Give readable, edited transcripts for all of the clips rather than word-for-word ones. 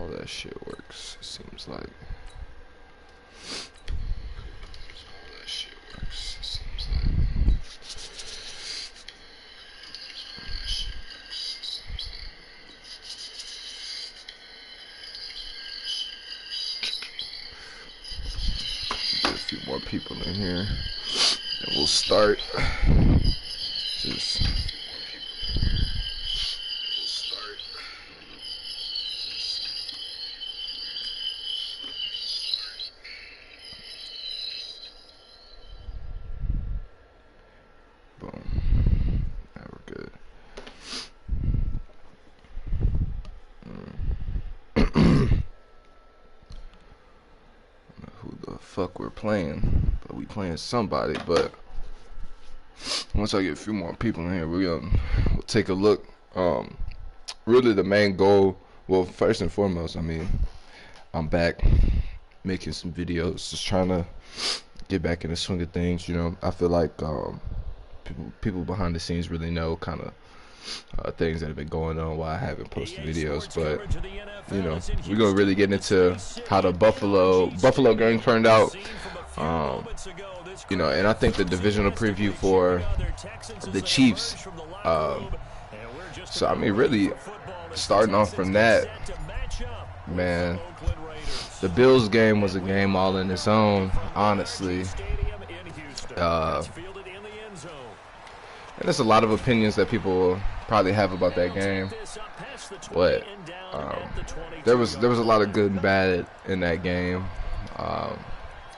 all that shit works, it seems like. Get a few more people in here, and we'll start. Just. Fuck we're playing, but we playing somebody. But once I get a few more people in here, we'll take a look. Really the main goal, well, first and foremost, I mean, I'm back making some videos, just trying to get back in the swing of things. You know, I feel like people behind the scenes really know kind of things that have been going on while I haven't posted videos. But you know, we're gonna really get into how the Buffalo game turned out. You know, and I think the divisional preview for the Chiefs. So I mean, really starting off from that, man, the Bills game was a game all in its own, honestly. And there's a lot of opinions that people probably have about that game, but there was a lot of good and bad in that game,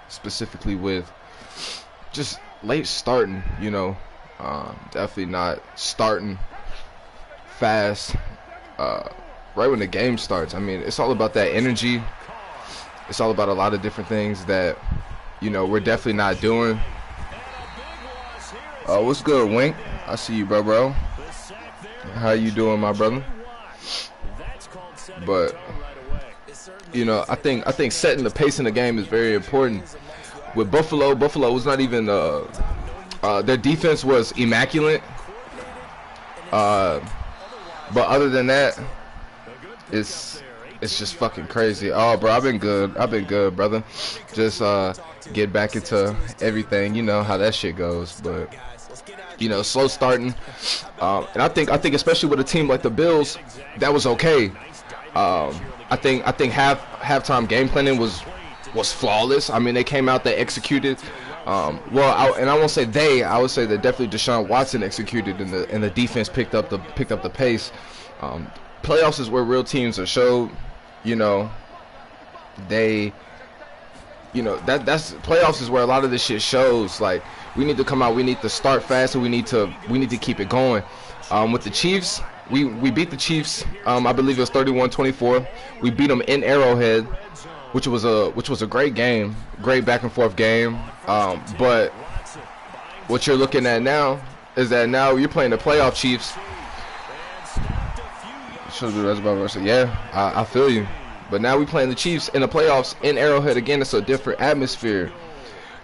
specifically with just late starting. You know, definitely not starting fast right when the game starts. I mean, it's all about that energy. It's all about a lot of different things that, you know, we're definitely not doing. What's good, Wink? I see you, bro. How you doing, my brother? But you know, I think setting the pace in the game is very important. With Buffalo was not even their defense was immaculate. But other than that, it's just fucking crazy. Oh, bro, I've been good, brother. Just get back into everything. You know how that shit goes, but. You know, slow starting, and I think especially with a team like the Bills, that was okay. I think halftime game planning was flawless. I mean, they came out, they executed. I won't say they. I would say that definitely Deshaun Watson executed, and the defense picked up the pace. Playoffs is where real teams are showed. You know, that's playoffs is where a lot of this shit shows. Like, we need to come out, we need to start fast, and we need to keep it going. With the Chiefs, we beat the Chiefs. I believe it was 31-24. We beat them in Arrowhead, which was a great game, great back and forth game. But what you're looking at now is that now you're playing the playoff Chiefs. Yeah, I feel you. But now we playing the Chiefs in the playoffs in Arrowhead again. It's a different atmosphere.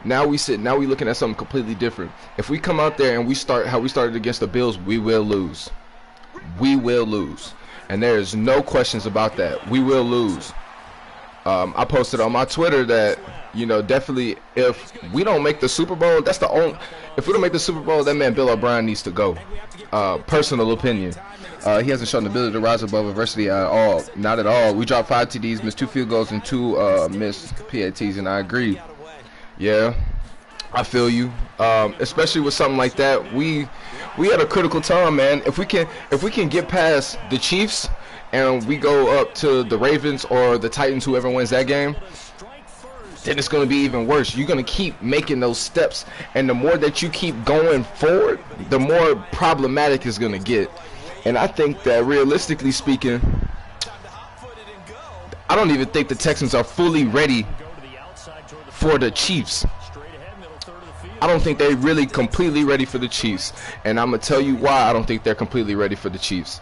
Now we looking at something completely different. If we come out there and we start how we started against the Bills, we will lose. We will lose. And there is no questions about that. We will lose. I posted on my Twitter that, you know, definitely if we don't make the Super Bowl, if we don't make the Super Bowl, that man Bill O'Brien needs to go. Personal opinion. He hasn't shown the ability to rise above adversity at all. Not at all. We dropped 5 TDs, missed 2 field goals, and 2 missed PATs, and I agree. Yeah, I feel you. Especially with something like that, we at a critical time, man. If we can get past the Chiefs and we go up to the Ravens or the Titans, whoever wins that game, then it's going to be even worse. You're going to keep making those steps, and the more that you keep going forward, the more problematic it's going to get. And I think that realistically speaking, I don't even think the Texans are fully ready for the Chiefs. I don't think they're really completely ready for the Chiefs. And I'm going to tell you why I don't think they're completely ready for the Chiefs.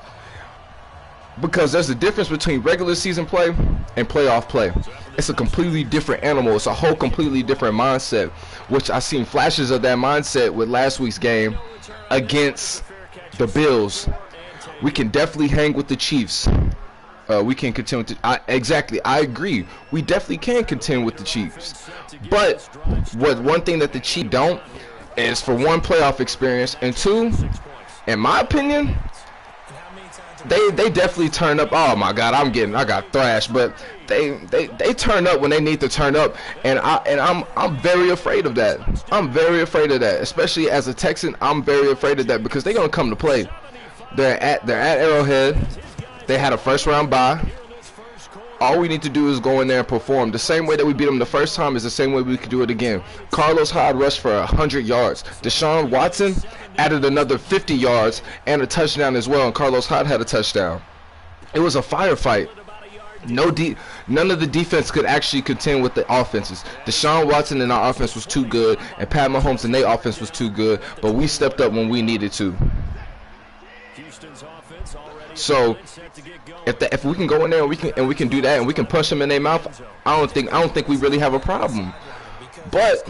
Because there's a difference between regular season play and playoff play. It's a completely different animal. It's a whole completely different mindset, which I seen flashes of that mindset with last week's game against the Bills. We can definitely hang with the Chiefs. we can contend with exactly, I agree. We definitely can contend with the Chiefs. But one thing that the Chiefs don't is, for one, playoff experience, and two, in my opinion, they definitely turn up. Oh my God, I got thrashed, but they turn up when they need to turn up, and I'm very afraid of that. I'm very afraid of that, especially as a Texan. I'm very afraid of that because they're gonna come to play. They're at Arrowhead. They had a first round bye. All we need to do is go in there and perform. The same way that we beat them the first time is the same way we could do it again. Carlos Hyde rushed for 100 yards. Deshaun Watson added another 50 yards and a touchdown as well, and Carlos Hyde had a touchdown. It was a firefight. None of the defense could actually contend with the offenses. Deshaun Watson and our offense was too good, and Pat Mahomes and their offense was too good, but we stepped up when we needed to. So if we can go in there and we can do that and we can punch them in their mouth, I don't think we really have a problem. But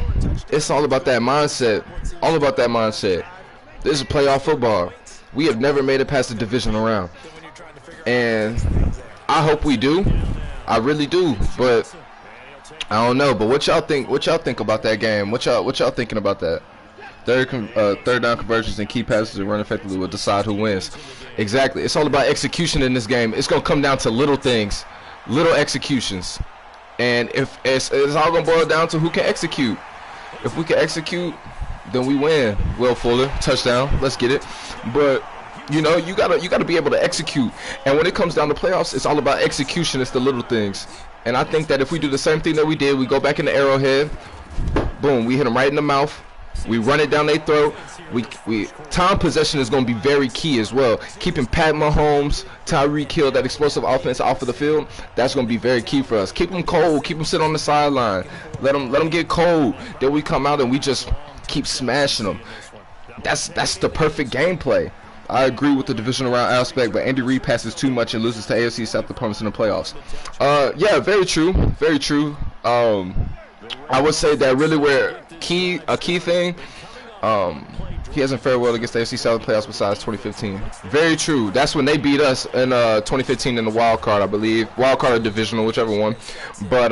it's all about that mindset. All about that mindset. This is playoff football. We have never made it past the divisional round, and I hope we do. I really do. But I don't know. But what y'all think? What y'all think about that game? What y'all thinking about that? Third down conversions and key passes and run effectively will decide who wins. Exactly. It's all about execution in this game. It's going to come down to little things, little executions. And if it's all going to boil down to who can execute. If we can execute, then we win. Will Fuller, touchdown. Let's get it. But you know, you gotta be able to execute. And when it comes down to playoffs, it's all about execution. It's the little things. And I think that if we do the same thing that we did, we go back in the Arrowhead, boom, we hit them right in the mouth. We run it down their throat. Time possession is going to be very key as well. Keeping Pat Mahomes, Tyreek Hill, that explosive offense off of the field, that's going to be very key for us. Keep them cold. Keep them sit on the sideline. Let them get cold. Then we come out and we just keep smashing them. That's the perfect gameplay. I agree with the divisional round aspect, but Andy Reid passes too much and loses to AFC South opponents in the playoffs. Yeah, very true. Very true. I would say that really a key thing, he hasn't fared well against the AFC South playoffs besides 2015. Very true. That's when they beat us in 2015 in the wild card, I believe. Wild card or divisional, whichever one. But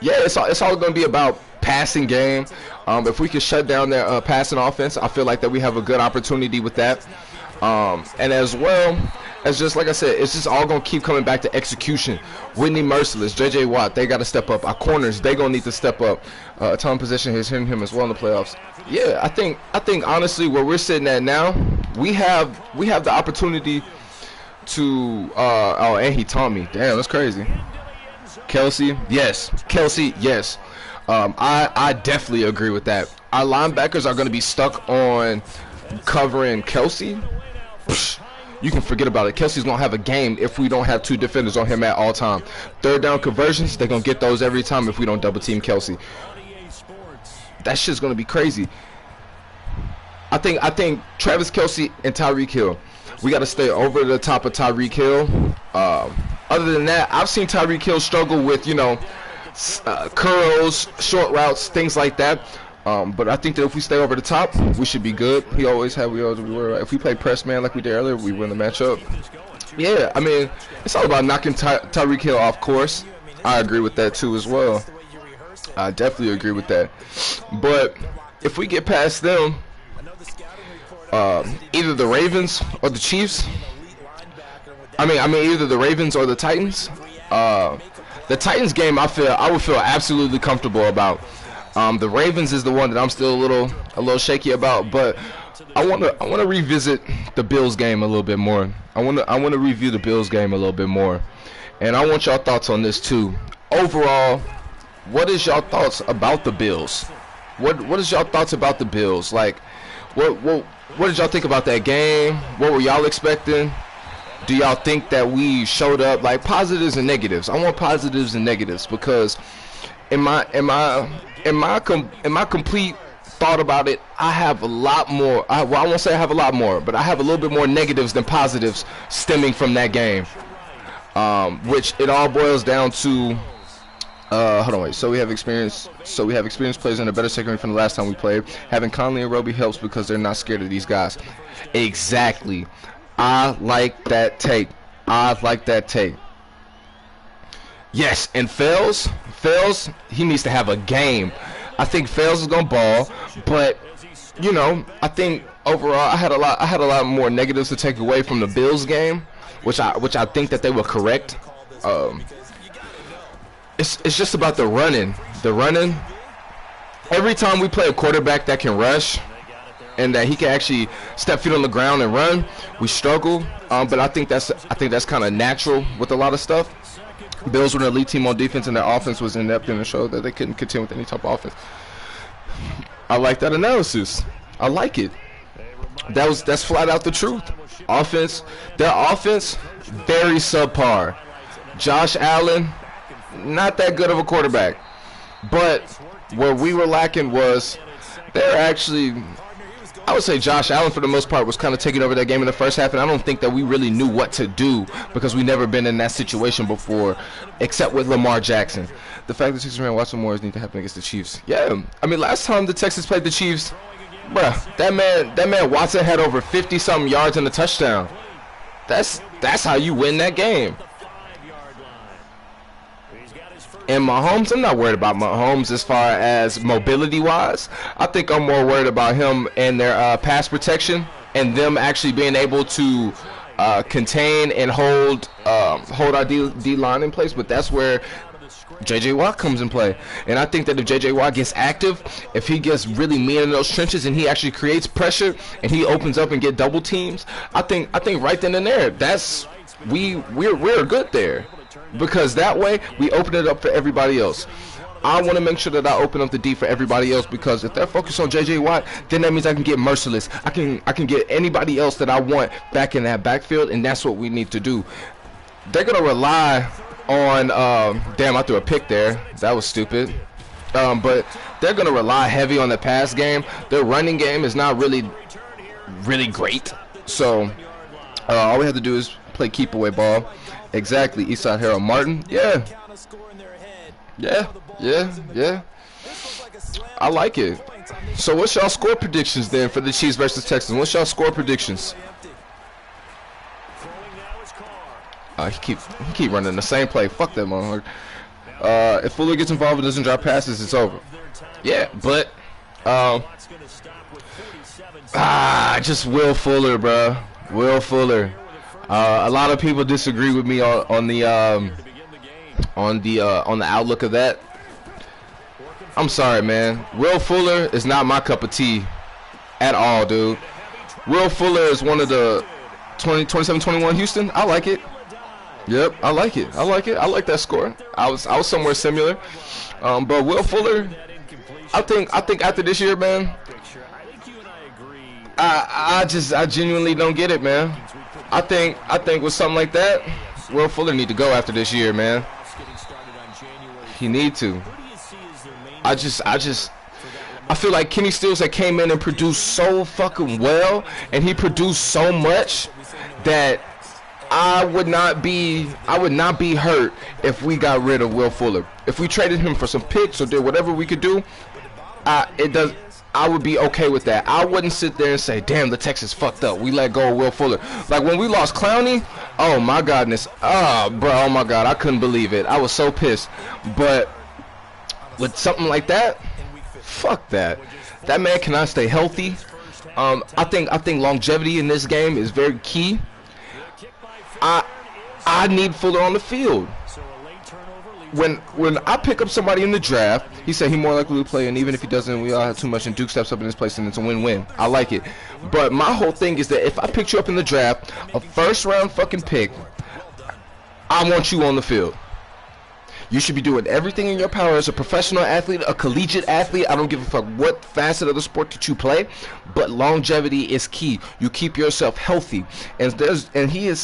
yeah, it's all going to be about passing game. If we can shut down their passing offense, I feel like that we have a good opportunity with that. And as well as, just like I said, it's just all going to keep coming back to execution. Whitney Merciless, J.J. Watt, they got to step up. Our corners, they going to need to step up. Time possession has hit him as well in the playoffs. Yeah, I think honestly where we're sitting at now, we have the opportunity to oh, and he taught me. Damn, that's crazy. Kelsey, yes. Kelsey, yes. I definitely agree with that. Our linebackers are going to be stuck on covering Kelsey. Psh, you can forget about it. Kelsey's going to have a game if we don't have two defenders on him at all time. Third down conversions, they're going to get those every time if we don't double team Kelsey. That shit's going to be crazy. I think Travis Kelsey and Tyreek Hill, we got to stay over the top of Tyreek Hill. Other than that, I've seen Tyreek Hill struggle with, curls, short routes, things like that. But I think that if we stay over the top, we should be good. We always were. If we play press man like we did earlier, we win the matchup. Yeah, I mean, it's all about knocking Tyreek Hill off course. I agree with that too as well. I definitely agree with that. But if we get past them, either the Ravens or the Chiefs. I mean either the Ravens or the Titans. The Titans game, I would feel absolutely comfortable about. The Ravens is the one that I'm still a little shaky about, but I want to revisit the Bills game a little bit more. I want to review the Bills game a little bit more, and I want y'all thoughts on this too. Overall, what is y'all thoughts about the Bills? What is y'all thoughts about the Bills? Like, what did y'all think about that game? What were y'all expecting? Do y'all think that we showed up? Like, positives and negatives. I want positives and negatives because in my complete thought about it, I have a lot more. I won't say I have a lot more, but I have a little bit more negatives than positives stemming from that game. Which it all boils down to. Hold on, wait. So we have experienced players in a better secondary from the last time we played. Having Conley and Roby helps because they're not scared of these guys. Exactly. I like that take. I like that take. Yes, and Fells, he needs to have a game. I think Fells is gonna ball, but you know, I think overall I had a lot more negatives to take away from the Bills game, which I think that they were correct. It's just about the running. Every time we play a quarterback that can rush and that he can actually step feet on the ground and run, we struggle. But I think that's kind of natural with a lot of stuff. Bills were an elite team on defense, and their offense was inept in the show that they couldn't contend with any type of offense. I like that analysis. I like it. That's flat out the truth. Their offense, very subpar. Josh Allen, not that good of a quarterback. But where we were lacking was they're actually, I would say Josh Allen for the most part was kind of taking over that game in the first half, and I don't think that we really knew what to do because we never been in that situation before, except with Lamar Jackson. The fact that Texans ran Watson Morris need to happen against the Chiefs. Yeah, I mean last time the Texans played the Chiefs, bruh, that man Watson had over 50-something yards and a touchdown. That's how you win that game. And Mahomes, I'm not worried about Mahomes as far as mobility-wise. I think I'm more worried about him and their pass protection and them actually being able to contain and hold our D-line in place. But that's where J.J. Watt comes in play. And I think that if J.J. Watt gets active, if he gets really mean in those trenches and he actually creates pressure and he opens up and get double teams, I think right then and there, we're good there. Because that way we open it up for everybody else. I want to make sure that I open up the D for everybody else, because if they're focused on J.J. Watt, then that means I can get Merciless. I can get anybody else that I want back in that backfield, and that's what we need to do. They're gonna rely on damn, I threw a pick there. That was stupid. But they're gonna rely heavy on the pass game. Their running game is not really great. So all we have to do is play keep away ball. Exactly, Eastside Harold Martin. Yeah. I like it. So what's y'all score predictions then for the Chiefs versus Texans? What's y'all score predictions? He keep running the same play. Fuck that motherfucker. If Fuller gets involved and doesn't drop passes, it's over. Yeah, but just Will Fuller, bro. Will Fuller. A lot of people disagree with me on the outlook of that. I'm sorry, man. Will Fuller is not my cup of tea at all, dude. Will Fuller is one of the 27-21 Houston. I like it. Yep, I like it. I like that score. I was somewhere similar. But Will Fuller, I think after this year, man, I genuinely don't get it, man. I think with something like that, Will Fuller need to go after this year, man. He need to. I feel like Kenny Stills that came in and produced so fucking well, and he produced so much that I would not be hurt if we got rid of Will Fuller. If we traded him for some picks or did whatever we could do, I would be okay with that. I wouldn't sit there and say, damn, the Texans fucked up. We let go of Will Fuller. Like when we lost Clowney, oh my godness. Oh my god, I couldn't believe it. I was so pissed. But with something like that, fuck that. That man cannot stay healthy. I think longevity in this game is very key. I need Fuller on the field. When I pick up somebody in the draft, he said he more likely to play, and even if he doesn't, we all have too much, and Duke steps up in his place, and it's a win-win. I like it. But my whole thing is that if I picked you up in the draft, a first-round fucking pick, I want you on the field. You should be doing everything in your power as a professional athlete, a collegiate athlete. I don't give a fuck what facet of the sport that you play, but longevity is key. You keep yourself healthy, and he is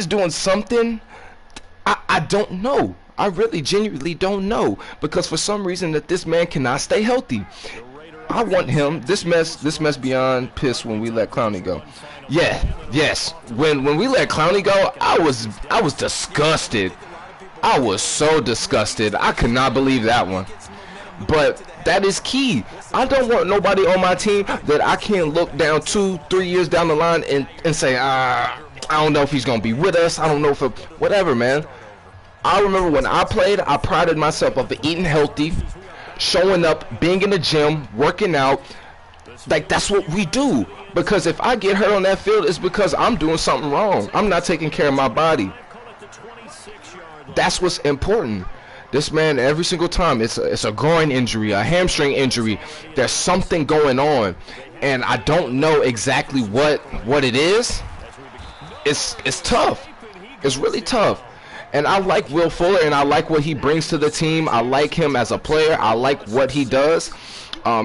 doing something. I don't know. I really genuinely don't know, because for some reason that this man cannot stay healthy. I want him. This mess beyond pissed when we let Clowney go. Yes. When we let Clowney go, I was disgusted. I was so disgusted. I could not believe that one. But that is key. I don't want nobody on my team that I can't look down 2-3 years down the line and say, I don't know if he's gonna be with us. I don't know if whatever, man. I remember when I played, I prided myself of eating healthy, showing up, being in the gym, working out. Like, that's what we do. Because if I get hurt on that field, it's because I'm doing something wrong. I'm not taking care of my body. That's what's important. This man, every single time, it's a groin injury, a hamstring injury. There's something going on, and I don't know exactly what it is. It's tough. It's really tough. And I like Will Fuller, and I like what he brings to the team. I like him as a player. I like what he does.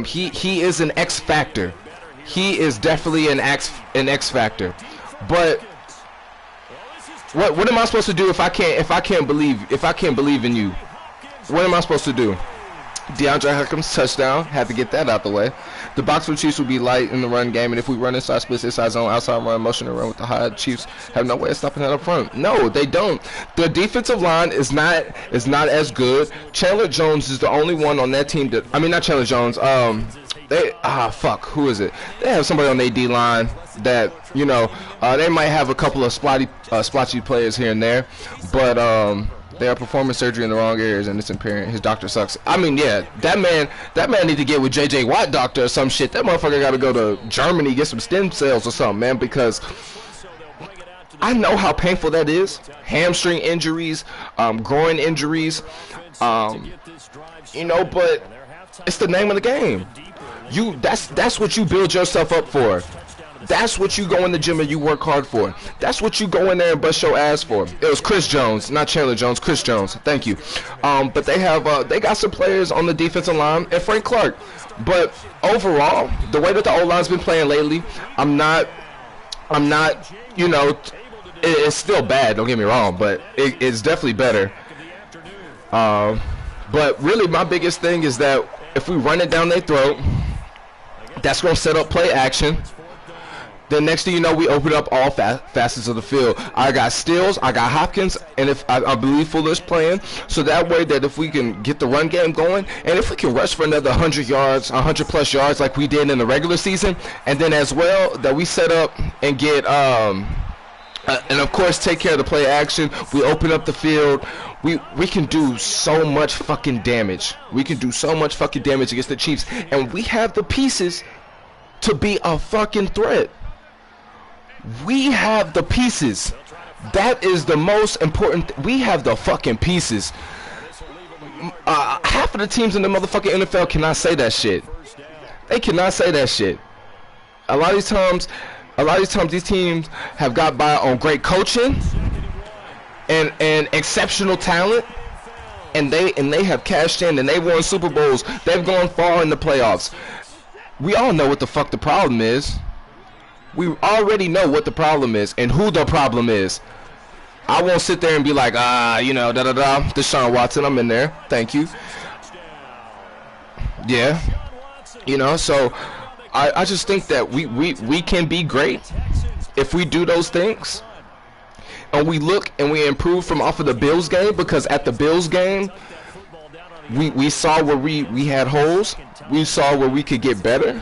He is an X factor. He is definitely an X factor. But what am I supposed to do if I can't believe in you? What am I supposed to do? DeAndre Hopkins touchdown, had to get that out the way. The box for Chiefs will be light in the run game, and if we run inside splits, inside zone, outside run, motion and run with the high, Chiefs have no way of stopping that up front. No, they don't. The defensive line is not as good. Chandler Jones is the only one on that team that, I mean, not Chandler Jones. Who is it? They have somebody on their D line that, you know, they might have a couple of splotchy players here and there, but they are performing surgery in the wrong areas, and it's impairing. His doctor sucks. I mean, yeah, that man need to get with J.J. Watt doctor or some shit. That motherfucker got to go to Germany, get some stem cells or something, man, because I know how painful that is. Hamstring injuries, groin injuries, you know, but it's the name of the game. That's what you build yourself up for. That's what you go in the gym and you work hard for. That's what you go in there and bust your ass for. It was Chris Jones, not Chandler Jones. Chris Jones. Thank you. But they got some players on the defensive line and Frank Clark. But overall, the way that the O-line's been playing lately, I'm not. You know, it's still bad. Don't get me wrong, but it's definitely better. But really, my biggest thing is that if we run it down their throat, that's gonna set up play action. Then next thing you know, we open up all facets of the field. I got Stills, I got Hopkins, and if I believe Fuller's playing, so that way that if we can get the run game going, and if we can rush for another 100 yards, 100 plus yards like we did in the regular season, and then as well that we set up and get and of course take care of the play action. We open up the field. We can do so much fucking damage. We can do so much fucking damage against the Chiefs, and we have the pieces to be a fucking threat. We have the pieces. That is the most important. We have the fucking pieces. Half of the teams in the motherfucking NFL cannot say that shit. They cannot say that shit. A lot of these times these teams have got by on great coaching and exceptional talent, and they have cashed in and they won Super Bowls. They've gone far in the playoffs. We all know what the fuck the problem is. We already know what the problem is and who the problem is. I won't sit there and be like, you know, Deshaun Watson, I'm in there. Thank you. Yeah. You know, so I just think that we can be great if we do those things. And we look and we improve from off of the Bills game, because at the Bills game, we saw where we had holes. We saw where we could get better.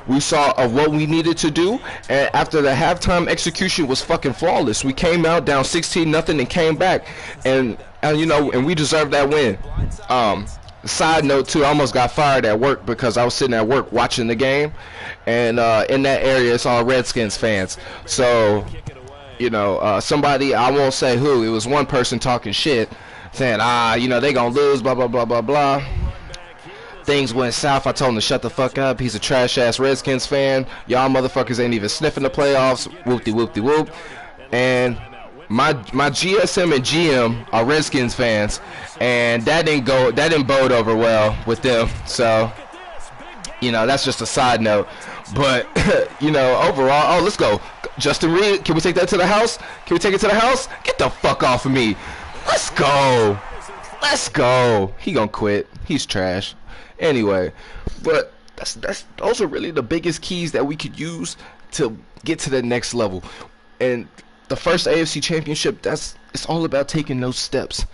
We saw of what we needed to do. And after the halftime execution was fucking flawless. We came out down 16-0 and came back. And you know, and we deserved that win. Side note too, I almost got fired at work because I was sitting at work watching the game. And in that area, it's all Redskins fans. So, you know, somebody, I won't say who, it was one person talking shit, saying, you know, they gonna lose, blah, blah, blah, blah, blah. Things went south. I told him to shut the fuck up. He's a trash-ass Redskins fan. Y'all motherfuckers ain't even sniffing the playoffs. Whoop-de-whoop-de-whoop. And my GSM and GM are Redskins fans, and that didn't bode over well with them. So, you know, that's just a side note. But, you know, overall, let's go. Justin Reed, can we take that to the house? Can we take it to the house? Get the fuck off of me. Let's go. Let's go. He gonna quit. He's trash. Anyway, but those are really the biggest keys that we could use to get to the next level. And the first AFC Championship, it's all about taking those steps.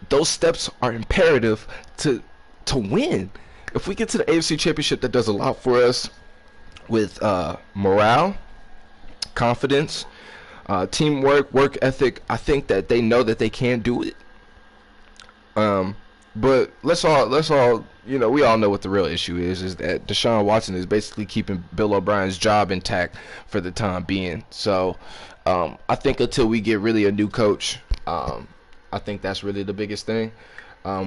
Those steps are imperative to win. If we get to the AFC Championship, that does a lot for us with morale, confidence, teamwork, work ethic. I think that they know that they can do it. But let's all, we all know what the real issue is that Deshaun Watson is basically keeping Bill O'Brien's job intact for the time being. So, I think until we get really a new coach, I think that's really the biggest thing.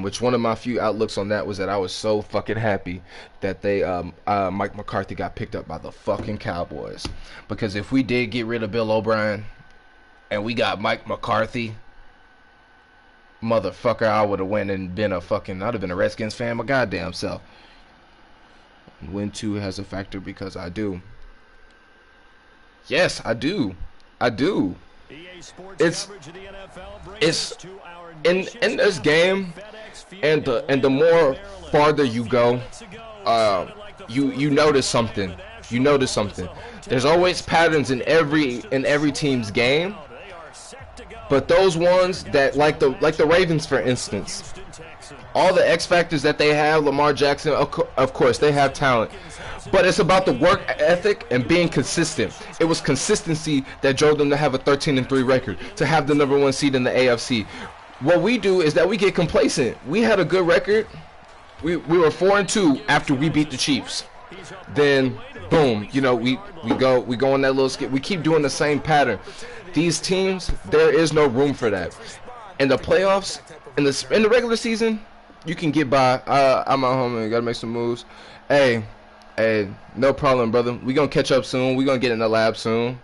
Which one of my few outlooks on that was that I was so fucking happy that Mike McCarthy got picked up by the fucking Cowboys. Because if we did get rid of Bill O'Brien and we got Mike McCarthy, motherfucker, I would have went and been I'd have been a Redskins fan my goddamn self. Win 2 has a factor because I do. Yes, I do. It's in this game, and the more farther you go, you notice something. There's always patterns in every team's game. But those ones that like the Ravens, for instance, all the X factors that they have, Lamar Jackson, of course they have talent, but it's about the work ethic and being consistent. It was consistency that drove them to have a 13-3 record, to have the #1 seed in the AFC. What we do is that we get complacent. We had a good record. We were 4-2 after we beat the Chiefs. Then boom, we go on that little skip. We keep doing the same pattern. These teams, there is no room for that. In the playoffs, in the regular season, you can get by. I'm at home and gotta make some moves. Hey, no problem, brother. We gonna catch up soon. We gonna get in the lab soon.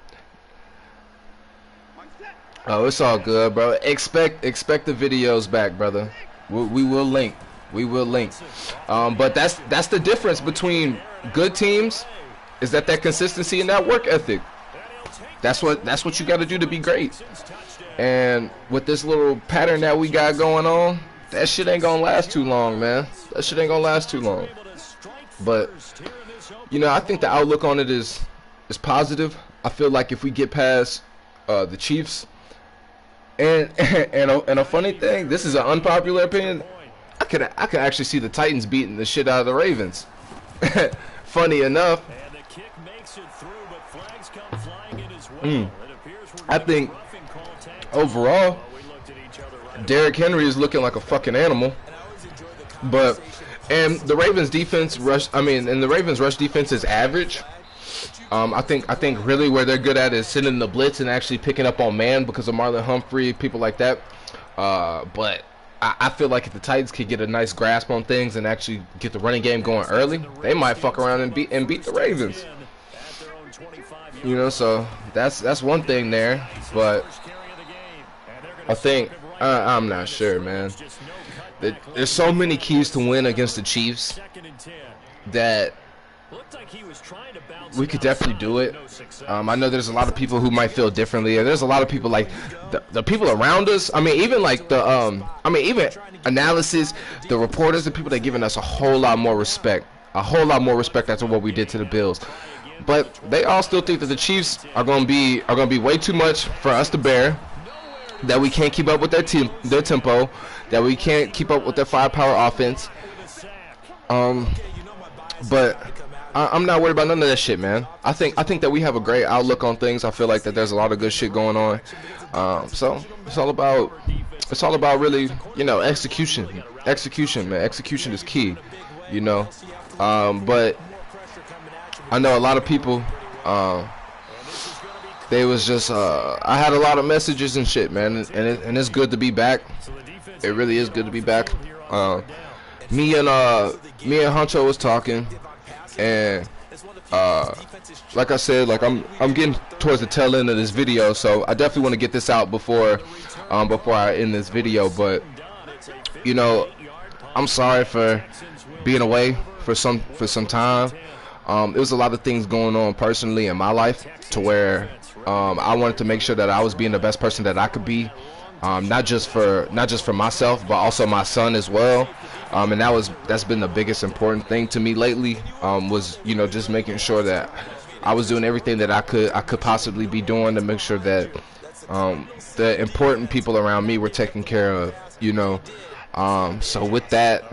Oh, it's all good, bro. Expect the videos back, brother. We will link. But that's the difference between good teams, is that consistency and that work ethic. That's what you got to do to be great. And with this little pattern that we got going on, that shit ain't gonna last too long, man. But I think the outlook on it is positive. I feel like if we get past the Chiefs, and a funny thing, this is an unpopular opinion, I could actually see the Titans beating the shit out of the Ravens. Funny enough. I think overall Derrick Henry is looking like a fucking animal, and the Ravens defense rush defense is average. I think really where they're good at is sitting in the blitz and actually picking up on man because of Marlon Humphrey, people like that. But I feel like if the Titans could get a nice grasp on things and actually get the running game going early, they might fuck around and beat the Ravens. So that's one thing there, but I think I'm not sure, man. There's so many keys to win against the Chiefs that we could definitely do it. I know there's a lot of people who might feel differently, and there's a lot of people like the people around us. I mean, even like even analysis, the reporters, the people that giving us a whole lot more respect after what we did to the Bills. But they all still think that the Chiefs are gonna be way too much for us to bear. That we can't keep up with their tempo. That we can't keep up with their firepower offense. But I'm not worried about none of that shit, man. I think that we have a great outlook on things. I feel like that there's a lot of good shit going on. So it's all about really, execution. Execution, man. Execution is key, But I know a lot of people, they was just, I had a lot of messages and shit, man, and it's good to be back. It really is good to be back. Me and Huncho was talking, and like I said, like I'm getting towards the tail end of this video, so I definitely want to get this out before I end this video. But I'm sorry for being away for some time. There was a lot of things going on personally in my life to where I wanted to make sure that I was being the best person that I could be, not just for myself, but also my son as well. And that's been the biggest important thing to me lately. Was just making sure that I was doing everything that I could possibly be doing to make sure that the important people around me were taken care of. So with that,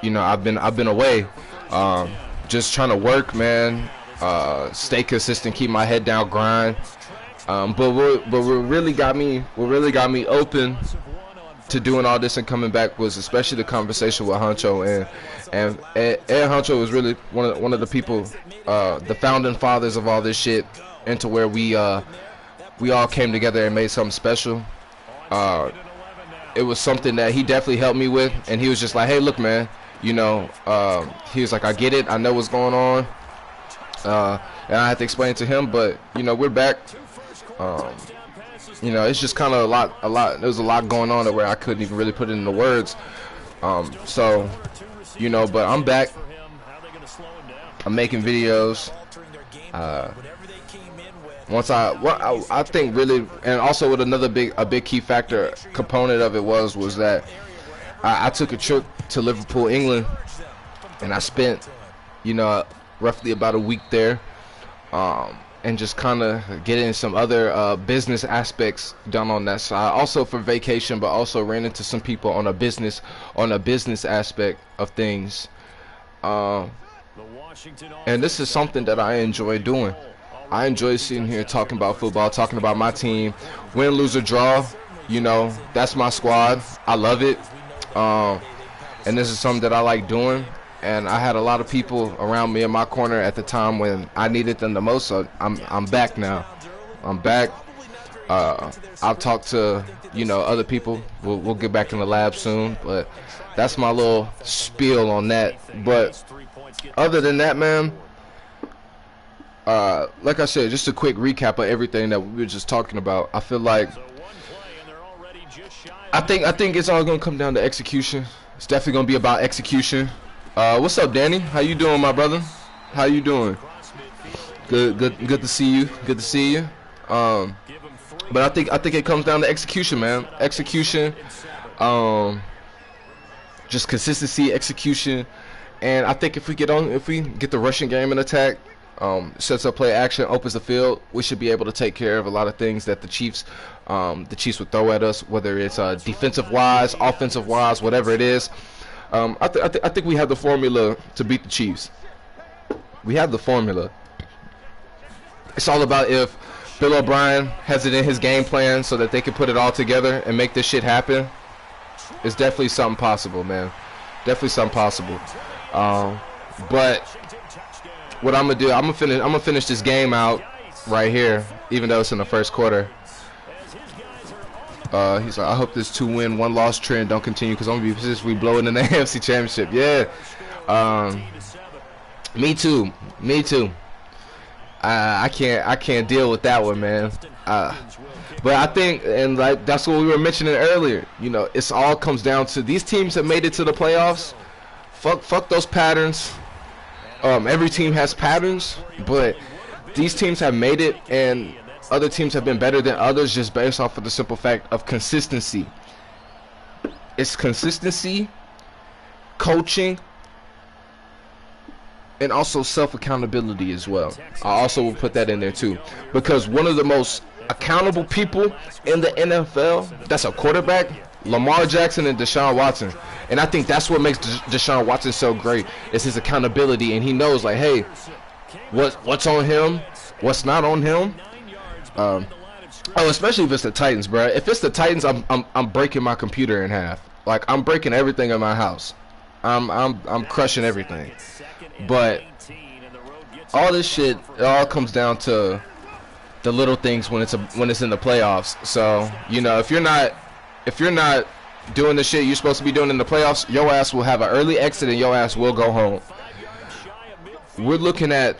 I've been away. Just trying to work, man. Stay consistent, keep my head down, grind. But what really got me open to doing all this and coming back was especially the conversation with Huncho, and Ed Huncho was really one of the people, the founding fathers of all this shit, into where we all came together and made something special. It was something that he definitely helped me with, and he was just like, hey, look, man, you know, he was like, I get it, I know what's going on, and I had to explain it to him, but you know, we're back. You know, it's just kind of a lot. There was a lot going on where I couldn't even really put it into words. So, you know, but I'm back. I'm making videos. I think really, and also with another big key factor component of it was that I took a trip to Liverpool, England, and I spent, you know, roughly about a week there. And just kind of getting some other business aspects done on that side, also for vacation, but also ran into some people on a business aspect of things. And this is something that I enjoy doing. I enjoy sitting here talking about football, talking about my team, win, lose, or draw. You know, that's my squad. I love it. And this is something that I like doing. And I had a lot of people around me in my corner at the time when I needed them the most. So I'm back now. I'm back. I'll talk to, you know, other people. We'll get back in the lab soon. But that's my little spiel on that. But other than that, man, like I said, just a quick recap of everything that we were just talking about. I feel like I think it's all gonna come down to execution. It's definitely gonna be about execution. What's up, Danny? How you doing, my brother? How you doing? Good to see you. Good to see you. But I think it comes down to execution, man. Execution. Just consistency, execution, and I think if we get the rushing game and attack, sets up play action, opens the field, we should be able to take care of a lot of things that the Chiefs would throw at us, whether it's defensive wise, offensive wise, whatever it is. I think we have the formula to beat the Chiefs. We have the formula. It's all about if Bill O'Brien has it in his game plan so that they can put it all together and make this shit happen. It's definitely something possible, man. Definitely something possible. But what I'm gonna do, I'm gonna finish this game out right here, even though it's in the first quarter. He's like, I hope this 2-win, 1-loss trend don't continue because I'm gonna be pissed if we blow it in the AFC Championship. Yeah. Me too. I can't deal with that one, man. But I think, and like that's what we were mentioning earlier. You know, it's all comes down to these teams that made it to the playoffs. Fuck those patterns. Every team has patterns, but these teams have made it, and other teams have been better than others just based off of the simple fact of consistency. It's consistency, coaching, and also self-accountability as well. I also will put that in there too, because one of the most accountable people in the NFL, that's a quarterback, Lamar Jackson and Deshaun Watson. And I think that's what makes Deshaun Watson so great, is his accountability, and he knows, like, hey, what's on him, what's not on him. Especially if it's the Titans, bro. If it's the Titans, I'm breaking my computer in half. Like, I'm breaking everything in my house. I'm crushing everything. But all this shit, it all comes down to the little things when it's in the playoffs. So, you know, if you're not doing the shit you're supposed to be doing in the playoffs, your ass will have an early exit and your ass will go home. We're looking at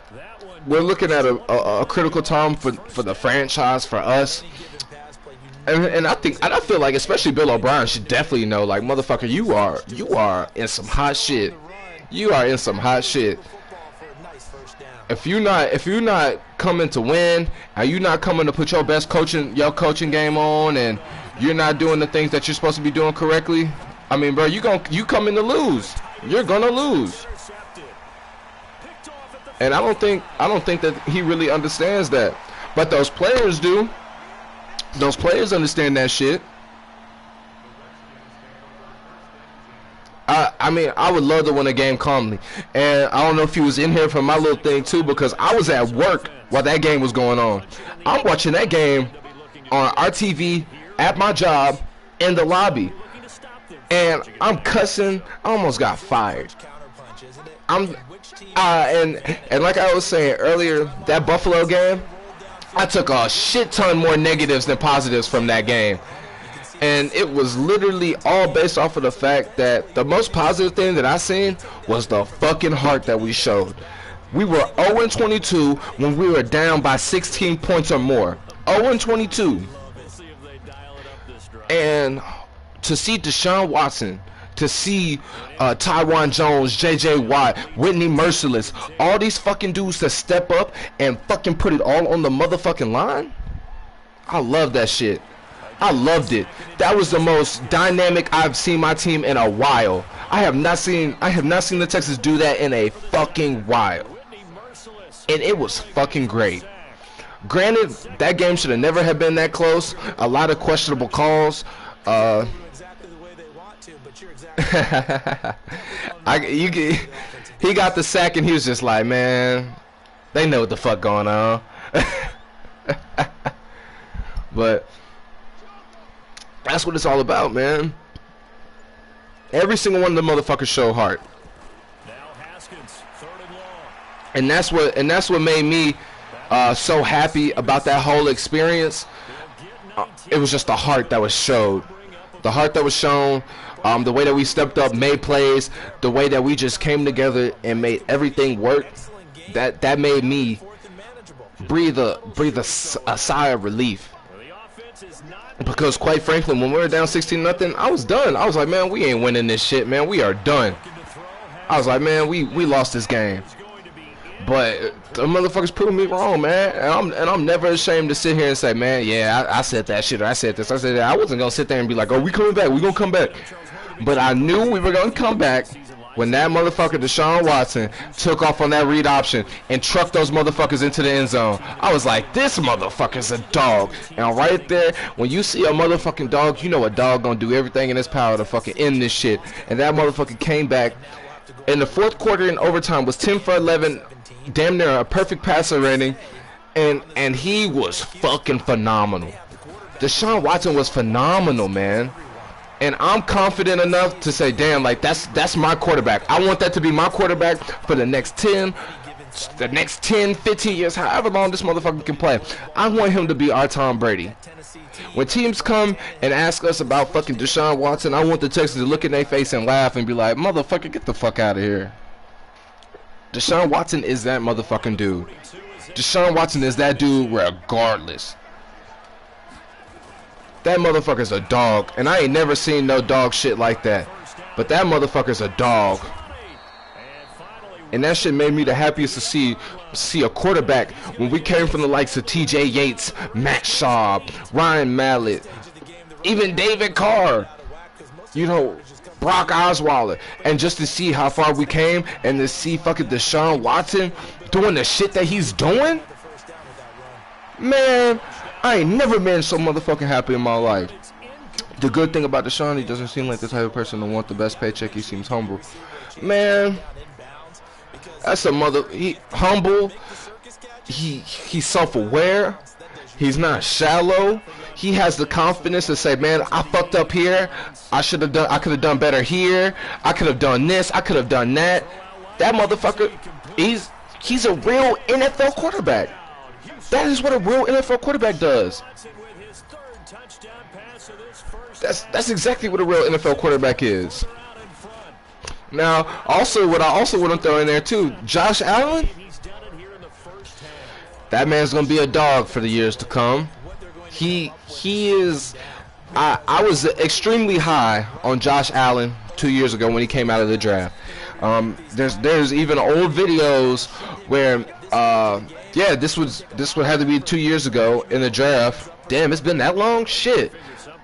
a critical time for the franchise, for us, and I feel like especially Bill O'Brien should definitely know, like, motherfucker, you are in some hot shit. You are in some hot shit. If you're not coming to win, and you're not coming to put your best coaching game on, and you're not doing the things that you're supposed to be doing correctly, I mean, bro, you coming to lose. You're gonna lose. And I don't think that he really understands that. But those players do. Those players understand that shit. I mean, I would love to win a game calmly. And I don't know if he was in here for my little thing too, because I was at work while that game was going on. I'm watching that game on our TV at my job in the lobby, and I'm cussing. I almost got fired. And like I was saying earlier, that Buffalo game, I took a shit ton more negatives than positives from that game. And it was literally all based off of the fact that the most positive thing that I seen was the fucking heart that we showed. We were 0-22 when we were down by 16 points or more. 0-22. And to see Deshaun Watson, to see Tywan Jones, J.J. Watt, Whitney Merciless, all these fucking dudes to step up and fucking put it all on the motherfucking line, I love that shit. I loved it. That was the most dynamic I've seen my team in a while. I have not seen the Texans do that in a fucking while. And it was fucking great. Granted, that game should have never have been that close. A lot of questionable calls. He got the sack and he was just like, man, they know what the fuck going on. But that's what it's all about, man. Every single one of the motherfuckers show heart. And that's what made me so happy about that whole experience. It was just the heart that was showed. The heart that was shown, the way that we stepped up, made plays, the way that we just came together and made everything work. That made me breathe a sigh of relief. Because quite frankly, when we were down 16-0, I was done. I was like, man, we ain't winning this shit, man. We are done. I was like, man, we lost this game. But the motherfuckers proved me wrong, man. And I'm never ashamed to sit here and say, man, yeah, I said that shit, or I said this, I said that. I wasn't gonna sit there and be like, oh, we coming back, we gonna come back. But I knew we were gonna come back when that motherfucker Deshaun Watson took off on that read option and trucked those motherfuckers into the end zone. I was like, this motherfucker's a dog. And right there, when you see a motherfucking dog, you know a dog gonna do everything in his power to fucking end this shit. And that motherfucker came back. In the fourth quarter in overtime was 10 for 11, damn near a perfect passer rating, and he was fucking phenomenal. Deshaun Watson was phenomenal, man. And I'm confident enough to say, damn, like that's my quarterback. I want that to be my quarterback for the next 10, 15 years, however long this motherfucker can play. I want him to be our Tom Brady. When teams come and ask us about fucking Deshaun Watson, I want the Texans to look in their face and laugh and be like, motherfucker, get the fuck out of here. Deshaun Watson is that motherfucking dude. Deshaun Watson is that dude regardless. That motherfucker's a dog, and I ain't never seen no dog shit like that. But that motherfucker's a dog. And that shit made me the happiest to see a quarterback when we came from the likes of T.J. Yates, Matt Schaub, Ryan Mallett, even David Carr, you know, Brock Osweiler, and just to see how far we came and to see fucking Deshaun Watson doing the shit that he's doing, man, I ain't never been so motherfucking happy in my life. The good thing about Deshaun, he doesn't seem like the type of person to want the best paycheck. He seems humble. Man, that's a he humble. He's self-aware. He's not shallow. He has the confidence to say, man, I fucked up here. I could have done better here. I could have done this. I could have done that. That motherfucker, he's a real NFL quarterback. That is what a real NFL quarterback does. That's exactly what a real NFL quarterback is. Now, what I also want to throw in there too, Josh Allen. That man's gonna be a dog for the years to come. He is. I was extremely high on Josh Allen 2 years ago when he came out of the draft. There's even old videos where yeah, this would have to be 2 years ago in the draft. Damn, it's been that long? Shit.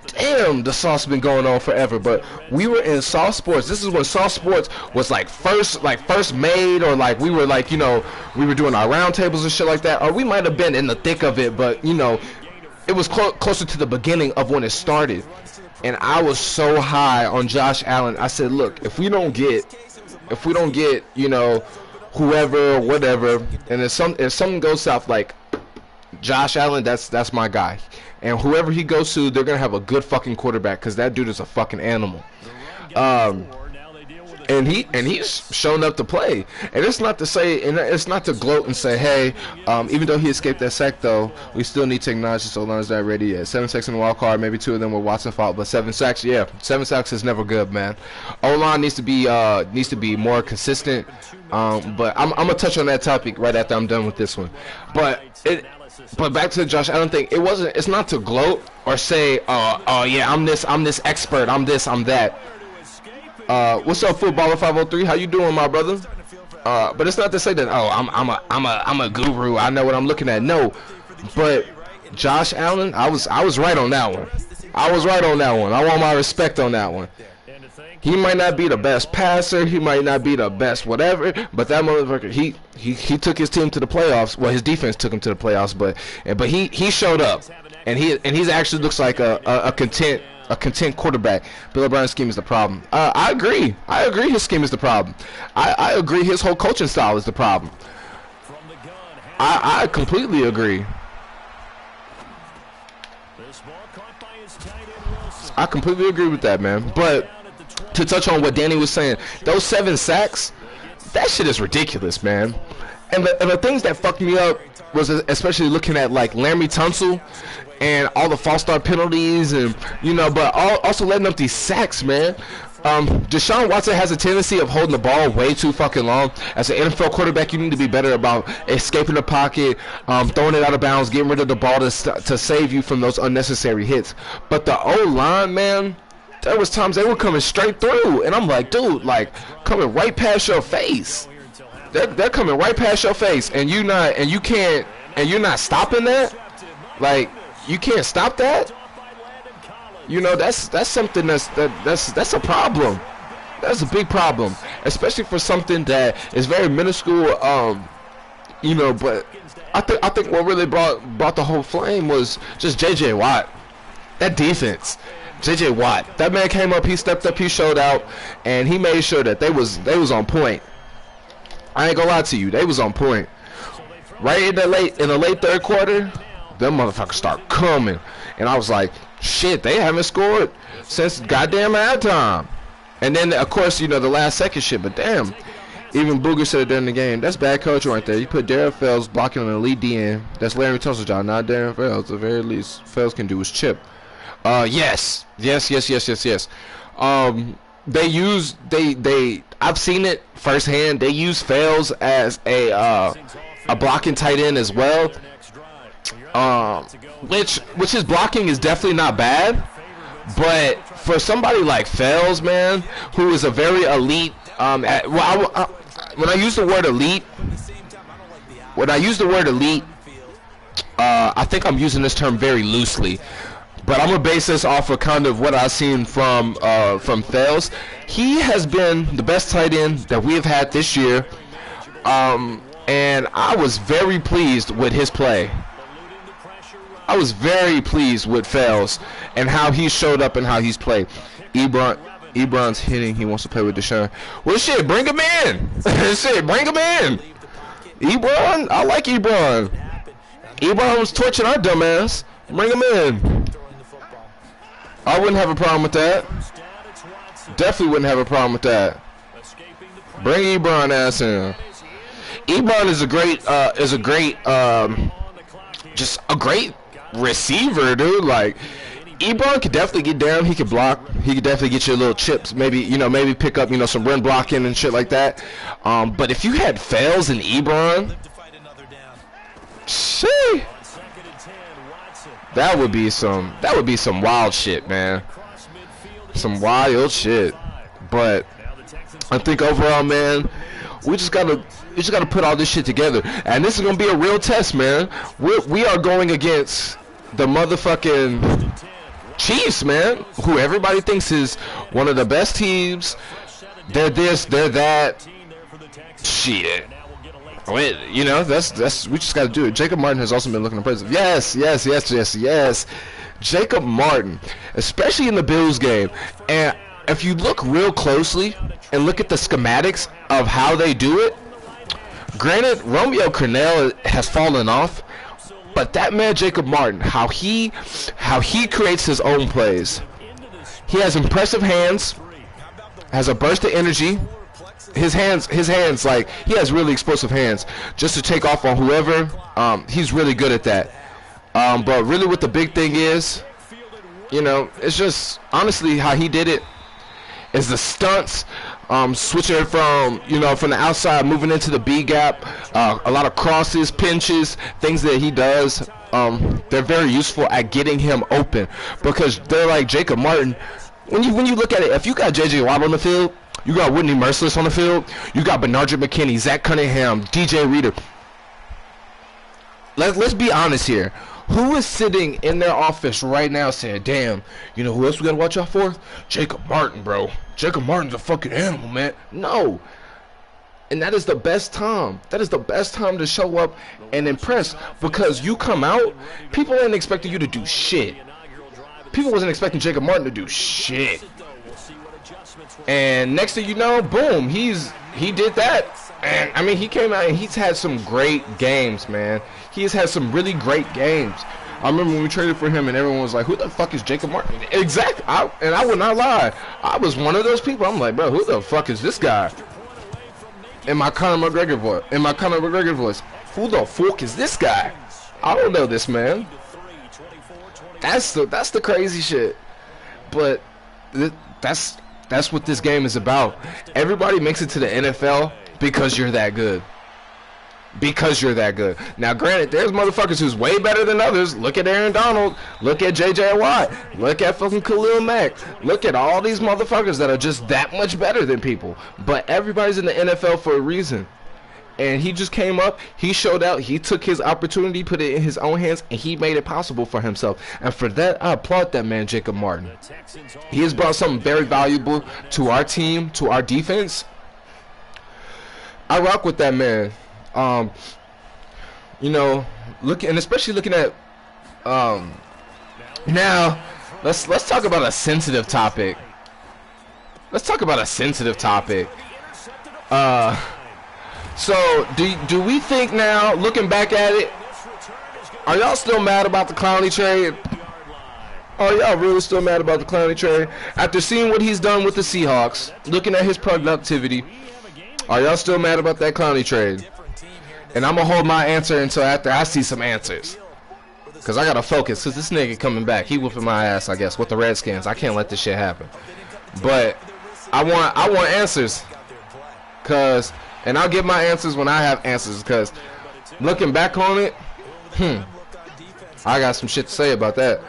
Damn, the sauce been going on forever. But we were in Soft Sports. This is when Soft Sports was like first made, or like we were like, you know, we were doing our roundtables and shit like that, or we might have been in the thick of it, but you know, it was closer to the beginning of when it started. And I was so high on Josh Allen. I said, look, if we don't get, you know, whoever or whatever, and if something goes south, like Josh Allen, that's my guy. And whoever he goes to, they're gonna have a good fucking quarterback because that dude is a fucking animal. And he's shown up to play. And it's not to say, and it's not to gloat and say, hey, even though he escaped that sack, though, we still need to acknowledge his O-line's that ready yet. 7 sacks in the wild card, maybe 2 of them were Watson fault, but 7 sacks, yeah, 7 sacks is never good, man. O-line needs to be more consistent. But I'm gonna touch on that topic right after I'm done with this one. But back to the Josh Allen thing, it's not to gloat or say, oh yeah, I'm this expert, I'm this, I'm that. What's up, Footballer 503? How you doing, my brother? But it's not to say that, I'm a guru, I know what I'm looking at. No, but Josh Allen, I was right on that one. I want my respect on that one. He might not be the best passer, he might not be the best whatever, but that motherfucker, he took his team to the playoffs. Well, his defense took him to the playoffs, but he showed up, and he's actually looks like a content quarterback. Bill O'Brien's scheme is the problem. I agree his scheme is the problem. I agree his whole coaching style is the problem. I completely agree. I completely agree with that, man. But to touch on what Danny was saying, those 7 sacks, that shit is ridiculous, man. And the things that fucked me up was especially looking at like Laremy Tunsil and all the false start penalties, and but also letting up these sacks, man. Deshaun Watson has a tendency of holding the ball way too fucking long. As an NFL quarterback, you need to be better about escaping the pocket, throwing it out of bounds, getting rid of the ball to save you from those unnecessary hits. But the O-line, man, there was times they were coming straight through, and I'm like, dude, like coming right past your face. They're coming right past your face, and you're not stopping that. Like, you can't stop that. That's something that's a problem. That's a big problem, especially for something that is very minuscule. But I think what really brought the whole flame was just J.J. Watt. That defense. J.J. Watt. That man came up, he stepped up, he showed out, and he made sure that they was on point. I ain't gonna lie to you, they was on point. Right in the late third quarter, them motherfuckers start coming, and I was like, shit, they haven't scored since goddamn halftime. And then of course the last second shit, but damn, even Booger said it during the game, that's bad coaching right there. You put Darren Fells blocking an elite DN. That's Larry Tunsil's job, not Darren Fells. At the very least Fells can do is chip. Yes. I've seen it firsthand. They use Fells as a blocking tight end as well. Which his blocking is definitely not bad, but for somebody like Fells, man, who is a very elite, when I use the word elite, I think I'm using this term very loosely. But I'm gonna base this off of kind of what I've seen from Fells. He has been the best tight end that we have had this year, and I was very pleased with his play. I was very pleased with Fells and how he showed up and how he's played. Ebron's hitting. He wants to play with Deshaun. Well, shit, bring him in. Bring him in. Ebron, I like Ebron. Ebron was torching our dumbass. Bring him in. I wouldn't have a problem with that. Definitely wouldn't have a problem with that. Bring Ebron ass in. Ebron is just a great receiver, dude. Like, Ebron could definitely get down. He could block. He could definitely get you little chips. Maybe pick up some run blocking and shit like that. But if you had Fells and Ebron, shit. That would be some wild shit, man. Some wild shit. But I think overall, man, we just gotta put all this shit together, and this is gonna be a real test, man. We are going against the motherfucking Chiefs, man, who everybody thinks is one of the best teams. They're this, they're that. Shit. That's we just got to do it. Jacob Martin has also been looking impressive. Yes. Jacob Martin, especially in the Bills game. And if you look real closely and look at the schematics of how they do it, granted, Romeo Crennel has fallen off, But that man Jacob Martin, how he creates his own plays. He has impressive hands, has a burst of energy. His hands, like, he has really explosive hands just to take off on whoever. He's really good at that. But really what the big thing is, you know, it's just honestly how he did it is the stunts, switching from, you know, from the outside, moving into the B gap, a lot of crosses, pinches, things that he does. They're very useful at getting him open because they're like Jacob Martin. When you look at it, if you got J.J. Watt on the field, you got Whitney Merciless on the field, you got Benardrick McKinney, Zach Cunningham, DJ Reader. Let's be honest here. Who is sitting in their office right now saying, damn, you know who else we got to watch out for? Jacob Martin, bro. Jacob Martin's a fucking animal, man. No. And that is the best time. That is the best time to show up and impress because you come out, people ain't expecting you to do shit. People wasn't expecting Jacob Martin to do shit. And next thing you know, boom, he did that. And I mean, he came out and he's had some great games, man. He's had some really great games. I remember when we traded for him and everyone was like, who the fuck is Jacob Martin? Exactly. And I would not lie. I was one of those people. I'm like, bro, who the fuck is this guy? In my Conor McGregor voice. Who the fuck is this guy? I don't know this man. That's the crazy shit. But that's what this game is about. Everybody makes it to the NFL because you're that good. Because you're that good. Now, granted, there's motherfuckers who's way better than others. Look at Aaron Donald. Look at J.J. Watt. Look at fucking Khalil Mack. Look at all these motherfuckers that are just that much better than people. But everybody's in the NFL for a reason. And he just came up, he showed out, he took his opportunity, put it in his own hands, and he made it possible for himself. And for that, I applaud that man, Jacob Martin. He has brought something very valuable to our team, to our defense. I rock with that man. You know, especially looking at now, let's talk about a sensitive topic. So, do we think now, looking back at it, are y'all still mad about the Clowney trade? Are y'all really still mad about the Clowney trade? After seeing what he's done with the Seahawks, looking at his productivity, are y'all still mad about that Clowney trade? And I'm going to hold my answer until after I see some answers. Because I got to focus, because this nigga coming back. He whooping my ass, I guess, with the Redskins. I can't let this shit happen. But I want answers. And I'll get my answers when I have answers. Because looking back on it, I got some shit to say about that.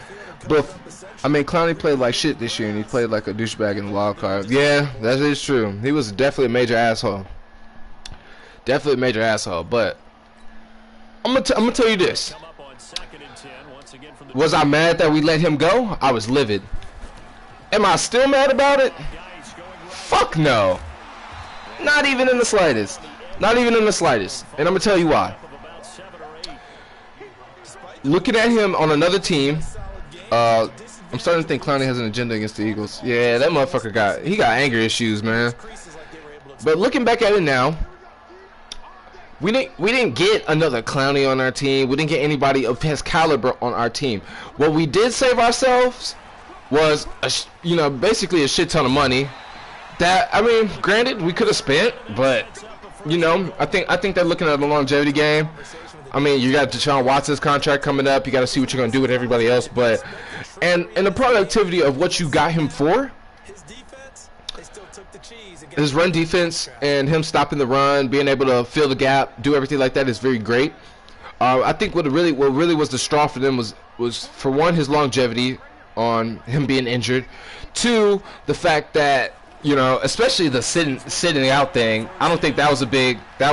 But, I mean, Clowney played like shit this year, and he played like a douchebag in the wild card. Yeah, that is true. He was definitely a major asshole. Definitely a major asshole, but I'm gonna tell you this. Was I mad that we let him go? I was livid. Am I still mad about it? Fuck no. Not even in the slightest. Not even in the slightest. And I'm gonna tell you why. Looking at him on another team, I'm starting to think Clowney has an agenda against the Eagles. Yeah, that motherfucker got anger issues, man. But looking back at it now, we didn't get another Clowney on our team. We didn't get anybody of his caliber on our team. What we did save ourselves was basically a shit ton of money. That, I mean, granted we could have spent, but I think they're looking at the longevity game. I mean, you got Deshaun Watson's contract coming up. You got to see what you're gonna do with everybody else, but and the productivity of what you got him for. His run defense and him stopping the run, being able to fill the gap, do everything like that is very great. I think what really was the straw for them was for one, his longevity on him being injured. Two, the fact that especially the sitting out thing. I don't think that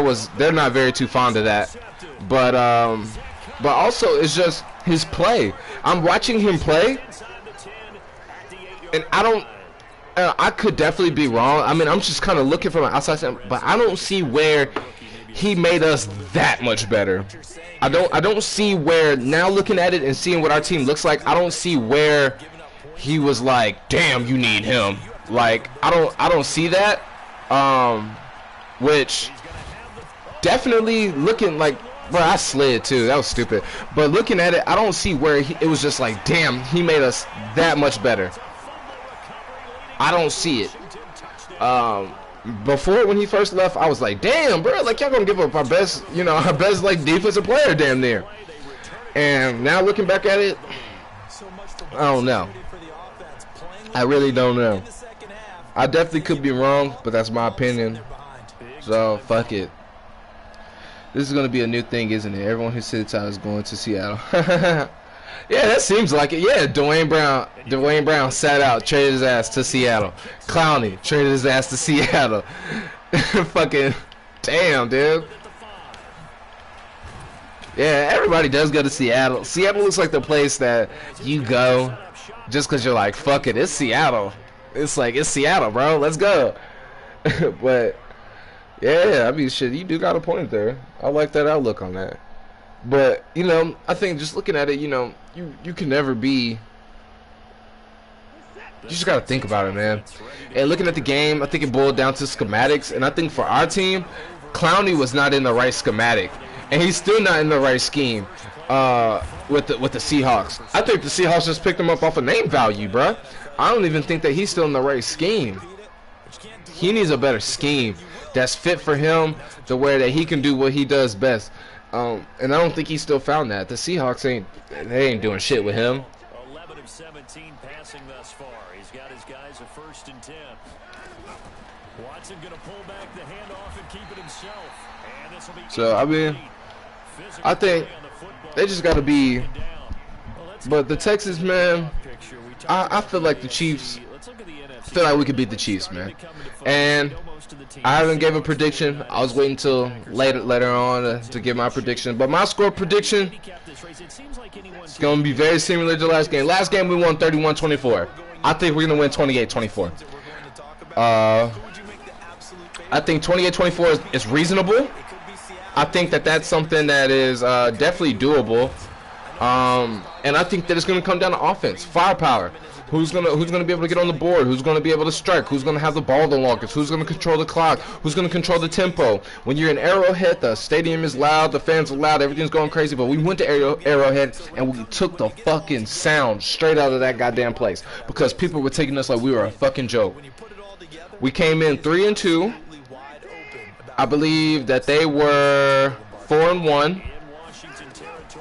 was they're not very too fond of that. But also it's just his play. I'm watching him play, and I could definitely be wrong. I mean, I'm just kind of looking from an outside standpoint, but I don't see where he made us that much better. I don't see where, now looking at it and seeing what our team looks like, I don't see where he was like, damn, you need him. Like, I don't see that. Which definitely looking like Bro, I slid too. That was stupid. But looking at it, I don't see where it was just like, damn, he made us that much better. I don't see it. Before, when he first left, I was like, damn, bro, like, y'all gonna give up our best, you know, our best, like, defensive player damn near. And now looking back at it, I don't know. I really don't know. I definitely could be wrong, but that's my opinion. So, fuck it. This is going to be a new thing, isn't it? Everyone who sits out is going to Seattle. Yeah, that seems like it. Yeah, Dwayne Brown sat out, traded his ass to Seattle. Clowney traded his ass to Seattle. Fucking damn, dude. Yeah, everybody does go to Seattle. Seattle looks like the place that you go just because you're like, fuck it, it's Seattle. It's like, it's Seattle, bro. Let's go. But yeah, I mean, shit, you do got a point there. I like that outlook on that. But, you know, I think just looking at it, you know, you can never be... You just got to think about it, man. And looking at the game, I think it boiled down to schematics. And I think for our team, Clowney was not in the right schematic. And he's still not in the right scheme with the Seahawks. I think the Seahawks just picked him up off of name value, bro. I don't even think that he's still in the right scheme. He needs a better scheme that's fit for him, the way that he can do what he does best. And I don't think he still found that. The Seahawks ain't doing shit with him. 11 of 17 passing thus far. He's got his guys a 1st and 10. Watson going to pull back the handoff and keep it himself. And this will be so I mean, I think they just got to be. But the Texans, man, I feel like the Chiefs. I feel like we could beat the Chiefs, man. And I haven't gave a prediction. I was waiting until later on to give my prediction. But my score prediction is going to be very similar to last game. Last game we won 31-24. I think we're going to win 28-24. I think 28-24 is reasonable. I think that that's something that is definitely doable. And I think that it's going to come down to offense, firepower. Who's gonna be able to get on the board? Who's gonna be able to strike? Who's gonna have the ball the longest? Who's gonna control the clock? Who's gonna control the tempo? When you're in Arrowhead, the stadium is loud, the fans are loud, everything's going crazy. But we went to Arrowhead and we took the fucking sound straight out of that goddamn place because people were taking us like we were a fucking joke. We came in 3-2. I believe that they were 4-1.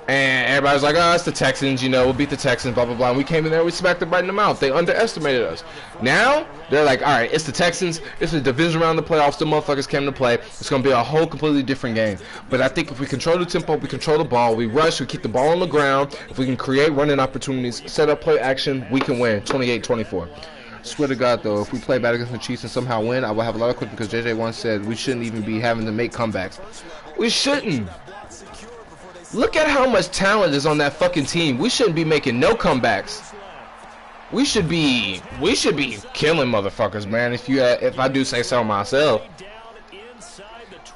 And everybody's like, oh, it's the Texans, you know, we'll beat the Texans, blah, blah, blah. And we came in there, we smacked them right in the mouth. They underestimated us. Now, they're like, all right, it's the Texans. It's the division round of the playoffs. The motherfuckers came to play. It's going to be a whole completely different game. But I think if we control the tempo, we control the ball, we rush, we keep the ball on the ground, if we can create running opportunities, set up play action, we can win 28-24. Swear to God, though, if we play bad against the Chiefs and somehow win, I will have a lot of clips because JJ once said we shouldn't even be having to make comebacks. We shouldn't. Look at how much talent is on that fucking team. We shouldn't be making no comebacks. We should be killing motherfuckers, man. If I do say so myself.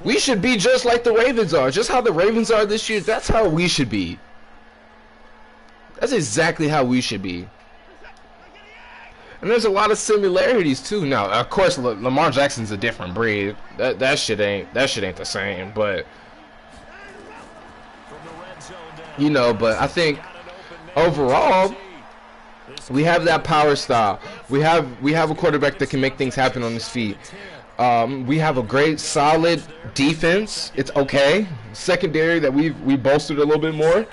We should be just like the Ravens are. Just how the Ravens are this year. That's how we should be. That's exactly how we should be. And there's a lot of similarities too. Now, of course, Lamar Jackson's a different breed. That shit ain't the same, but you know, but I think overall we have that power style. We have a quarterback that can make things happen on his feet. We have a great solid defense. It's okay. Secondary that we bolstered a little bit more.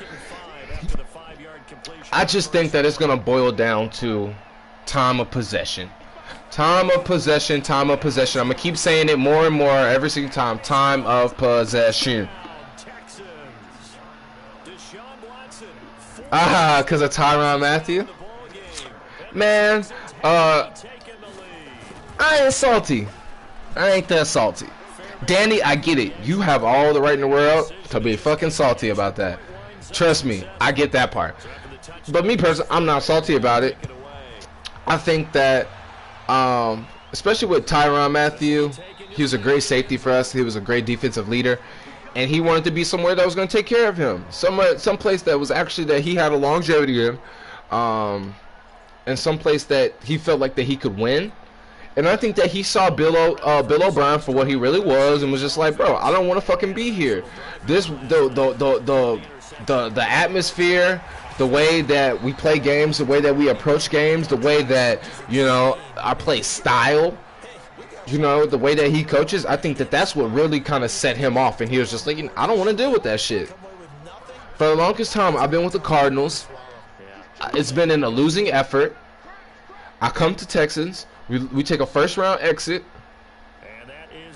I just think that it's gonna boil down to time of possession. Time of possession, time of possession. I'm gonna keep saying it more and more every single time. Time of possession. Because of Tyrann Mathieu? Man, I ain't salty. I ain't that salty. Danny, I get it. You have all the right in the world to be fucking salty about that. Trust me, I get that part. But me personally, I'm not salty about it. I think that, especially with Tyrann Mathieu, he was a great safety for us. He was a great defensive leader. And he wanted to be somewhere that was going to take care of him. Some place that was actually that he had a longevity in. And some place that he felt like that he could win. And I think that he saw Bill O'Brien for what he really was, and was just like, bro, I don't want to fucking be here. The atmosphere, the way that we play games, the way that we approach games, the way that, you know, our play style, you know, the way that he coaches, I think that that's what really kind of set him off. And he was just like, I don't want to deal with that shit. For the longest time, I've been with the Cardinals. It's been in a losing effort. I come to Texans. We take a first-round exit.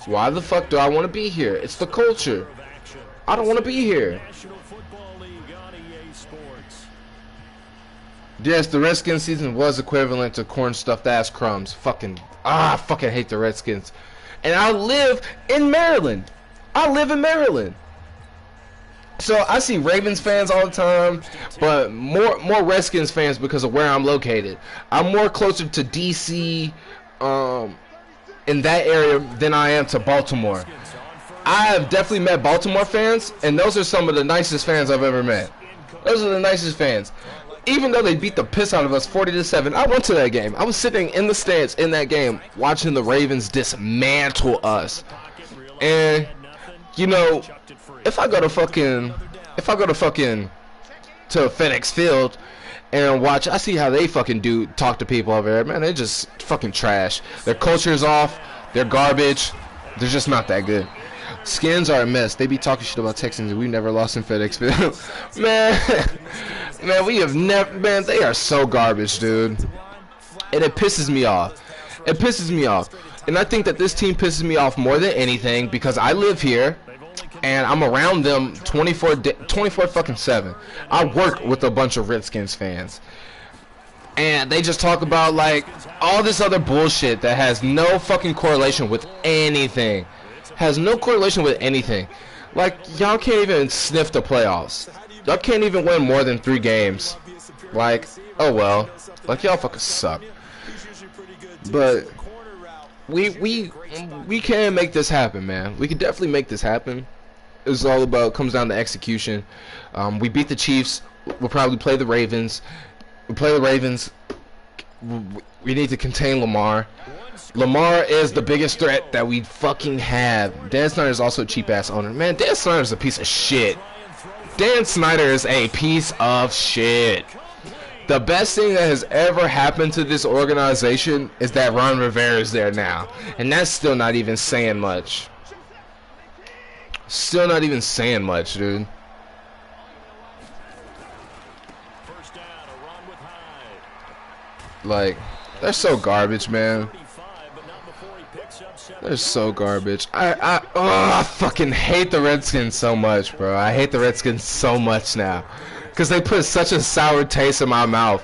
Why the fuck do I want to be here? It's the culture. I don't want to be here. Yes, the Redskins season was equivalent to corn-stuffed ass crumbs. I fucking hate the Redskins. And I live in Maryland. So I see Ravens fans all the time, but more Redskins fans because of where I'm located. I'm more closer to DC in that area than I am to Baltimore. I have definitely met Baltimore fans, and those are some of the nicest fans I've ever met. Those are the nicest fans. Even though they beat the piss out of us 40-7, I went to that game. I was sitting in the stands in that game watching the Ravens dismantle us. And you know, if I go to FedEx Field and watch, I see how they fucking talk to people over there. Man, they just fucking trash. Their culture's off. They're garbage. They're just not that good. Skins are a mess. They be talking shit about Texans, and we've never lost in FedEx Field. Man, we have never. Man, they are so garbage, dude. And it pisses me off. And I think that this team pisses me off more than anything because I live here and I'm around them 24/7. I work with a bunch of Redskins fans. And they just talk about like all this other bullshit that has no fucking correlation with anything. Like, y'all can't even sniff the playoffs. Y'all can't even win more than 3 games. Like, oh well. Like, y'all fucking suck. But we can make this happen, man. We can definitely make this happen. It's all about, comes down to execution. We beat the Chiefs. We'll probably play the Ravens. We need to contain Lamar. Lamar is the biggest threat that we fucking have. Dan Snyder is also a cheap ass owner. Man, Dan Snyder is a piece of shit. The best thing that has ever happened to this organization is that Ron Rivera is there now. And that's still not even saying much. Dude. Like, they're so garbage, man. They're so garbage. I fucking hate the Redskins so much, bro. I hate the Redskins so much now. Because they put such a sour taste in my mouth.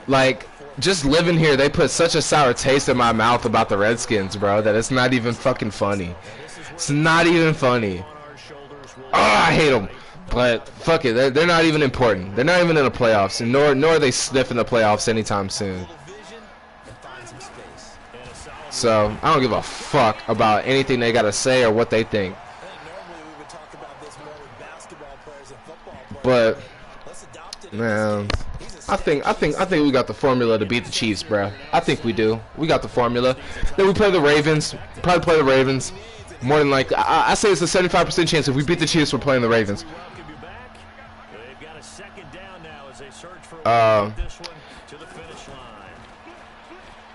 Like, just living here, they put such a sour taste in my mouth about the Redskins, bro, that it's not even fucking funny. It's not even funny. Oh, I hate them. But, fuck it, they're not even important. They're not even in the playoffs, and nor are they sniffing the playoffs anytime soon. So, I don't give a fuck about anything they gotta say or what they think. But, man, I think we got the formula to beat the Chiefs, bro. I think we do. We got the formula. Then we play the Ravens. Probably play the Ravens. More than likely, I say it's a 75% chance if we beat the Chiefs, we're playing the Ravens.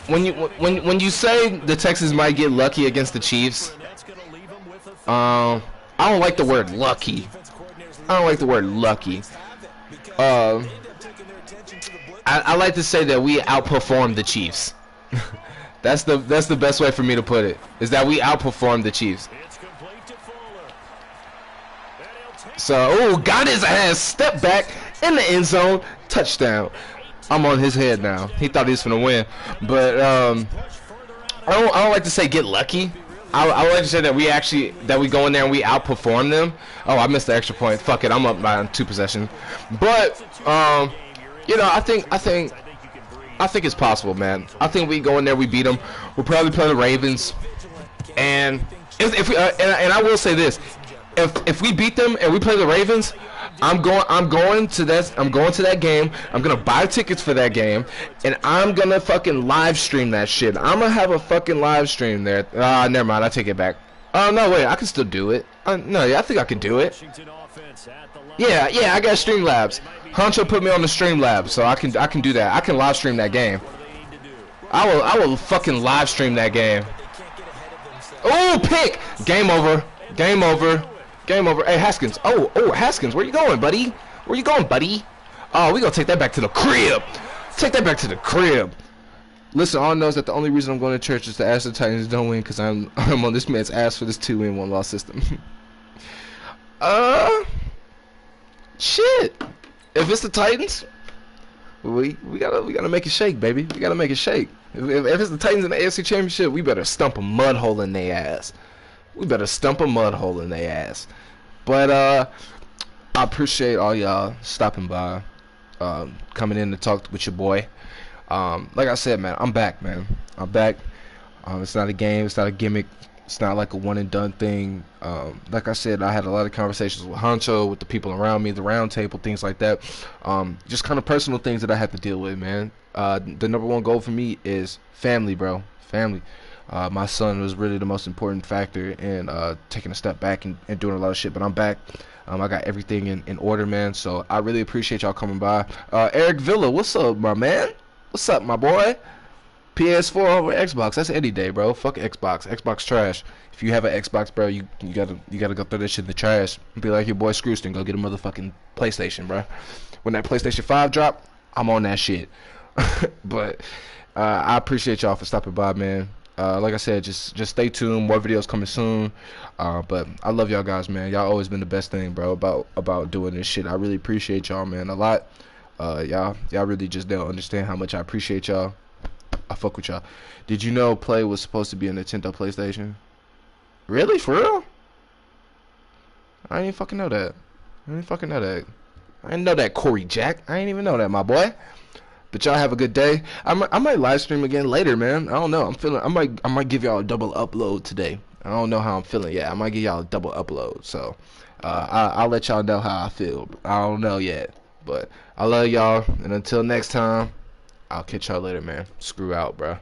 When you say the Texans might get lucky against the Chiefs, I don't like the word lucky. I like to say that we outperformed the Chiefs. That's the best way for me to put it. Is that we outperformed the Chiefs. So, got his ass, step back in the end zone, touchdown. I'm on his head now. He thought he was gonna win, but I don't like to say get lucky. I like to say that we go in there and we outperform them. Oh, I missed the extra point. Fuck it, I'm up by 2 possessions. But you know, I think it's possible, man. I think we go in there, we beat them. We'll probably play the Ravens, and if we and I will say this: if we beat them and we play the Ravens, I'm going to that game. I'm gonna buy tickets for that game, and I'm gonna fucking live stream that shit. I'm gonna have a fucking live stream there. Never mind. I take it back. Oh no, wait. I can still do it. No, yeah, I think I can do it. Yeah, I got Streamlabs. Honcho put me on the Streamlabs, so I can do that. I can live stream that game. I will fucking live stream that game. Oh, pick! Game over. Game over. Game over. Hey, Haskins. Oh, Haskins, where you going, buddy? Where you going, buddy? Oh, we gonna take that back to the crib. Take that back to the crib. Listen, all knows that the only reason I'm going to church is to ask the Titans don't win because I'm on this man's ass for this 2-win 1-loss system. Shit. If it's the Titans, we gotta make it shake, baby. We gotta make it shake. If it's the Titans in the AFC Championship, we better stump a mud hole in their ass. We better stump a mud hole in their ass. But I appreciate all y'all stopping by, coming in to talk with your boy. Like I said, man, I'm back, man. I'm back. It's not a game. It's not a gimmick. It's not like a one and done thing. Like I said, I had a lot of conversations with Honcho, with the people around me, the round table, things like that. Just kind of personal things that I have to deal with, man. The number one goal for me is family, bro. Family. My son was really the most important factor in taking a step back and doing a lot of shit, but I'm back. I got everything in order, man. So I really appreciate y'all coming by. Eric Villa, what's up, my man? What's up, my boy? PS4 over Xbox. That's any day, bro. Fuck Xbox. Xbox trash. If you have an Xbox, bro, you gotta go throw that shit in the trash. Be like your boy Scrooston. Go get a motherfucking PlayStation, bro. When that PlayStation 5 drop, I'm on that shit. But I appreciate y'all for stopping by, man. Like I said, just stay tuned. More videos coming soon. But I love y'all guys, man. Y'all always been the best thing, bro, about doing this shit. I really appreciate y'all, man, a lot. Y'all really just don't understand how much I appreciate y'all. I fuck with y'all. Did you know Play was supposed to be a Nintendo PlayStation? Really? For real? I didn't fucking know that. I didn't know that, Corey Jack. I didn't even know that, my boy. But y'all have a good day. I might live stream again later, man. I don't know. I might give y'all a double upload today. I don't know how I'm feeling yet. I might give y'all a double upload. So I'll let y'all know how I feel. I don't know yet. But I love y'all, and until next time, I'll catch y'all later, man. Screw out, bro.